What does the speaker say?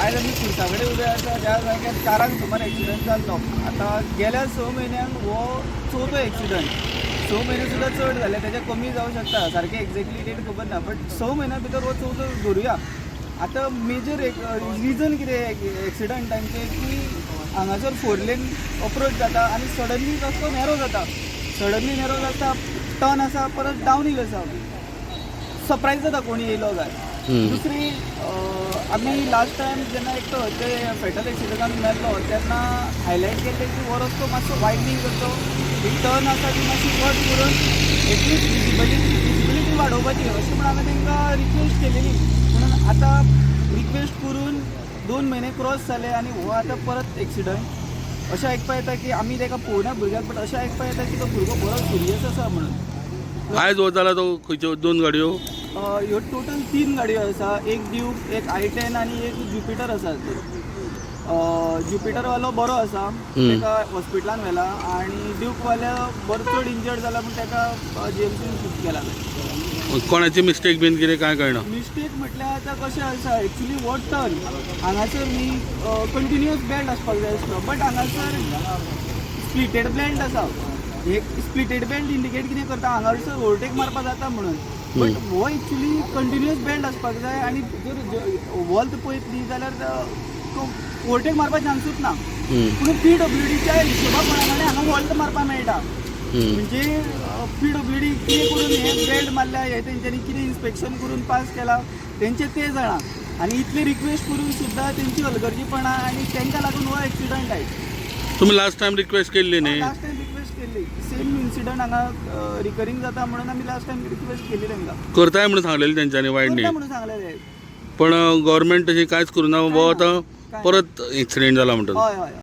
आयज आमी खुर्सा कडेन उबे आसा ज्या जाग्यार 4 सुमार एक्सिडंट जाल्लो. आतां गेल्या 6 म्हयन्यांक हो चवथो एक्सिडंट. 6 म्हयने सुद्दां चड जाले, तेच्या कमी जावं शकता, सारकें एक्झॅक्टली डेट खबर ना, बट 6 म्हयन्यां भितर हो चवथो धरुया. आतां मेजर एक रिजन कितें एक्सिडंटांचें की हांगासर 4 लेन अप्रोच जाता आनी सडनली रस्तो नॅरो जाता. सडनली नॅरो जाता, टर्न आसा, परत डावन हिल आसा. सरप्रायज जाता कोणी येयलो काय. दुसरी आमी लास्ट टायम जेन्ना एक ते फेटल एक्सिडंटान मेल्लो तेन्ना हायलायट केल्लें की हो रस्तो मातसो वायडनींग करचो, ही टर्न आसा ती मातशी कट करून एटलीस्ट विजिबिलिटी वाडोवपाची अशें म्हणून हांवें तांकां रिक्वेस्ट केलेली. म्हणून आतां रिक्वेस्ट करून 2 म्हयने क्रॉस जाले आनी हो आतां परत एक्सिडंट. अशें आयकपा येता की आमी ताका पळोवना भुरग्याक, बट अशें आयकपा येता की तो भुरगो बरो सिरियस आसा म्हणून. आयज हो जाला तो खंयच्यो 2 गाडयो? ह्यो टोटल 3 गाडयो आसा, एक ड्यूक, एक I10 आनी एक ज्युपिटर आसा. ज्युपिटरवालो बरो आसा, ताका हॉस्पिटलान व्हेला, आनी ड्यूकवाल्या बरो चड इंजर्ड जाला पूण ताका JMCन शिफ्ट केला. कोणाची मिस्टेक बीन कितें काय कळना. मिस्टेक म्हटल्यार आतां कशें आसा एक्चुली हो टर्न हांगासर न्ही कंटिन्युअस बेल्ट आसपाक जाय आसलो, बट हांगासर स्प्लिटेड बेल्ट आसा. एक स्प्लिटेड बेल्ट इंडिकेट कितें करता हांगासर ओवरटेक मारपा जाता म्हणून, बट हो एक्चुली कंटिन्युअस बेल्ट आसपाक जाय आनी जर वॉल्त पळयत न्ही जाल्यार तो ओवरटेक मारपा चान्सूच ना. पूण PWDच्या हिशोबा हांगा वॉल्त मारपा मेळटा. म्हणजे PWD कितें करून हे बेल्ट मारल्या, हे तेंच्यांनी कितें इन्स्पेक्शन करून पास केला तेंचे ते जाणा. आनी इतली रिक्वेस्ट करून सुद्दां तेंची हलगर्जीपणा आनी तांकां लागून हो एक्सिडंट आयज. तुम्ही लास्ट टाइम रिक्वेस्ट केल्ली न्ही? लास्ट टायम रिक्वेस्ट केल्ली, सेम इन्सिडंट हांगा रिकरिंग जाता म्हणून आमी लास्ट टायम रिक्वेस्ट केल्ली तांकां. करताय म्हणून सांगलेलें तेंच्यांनी वायडनी, म्हणून सांगलेलें. पण गव्हर्नमेंट तशी कांयच करूना. हो आतां परत एक्सिडेंट जाला म्हणटा. हय हय.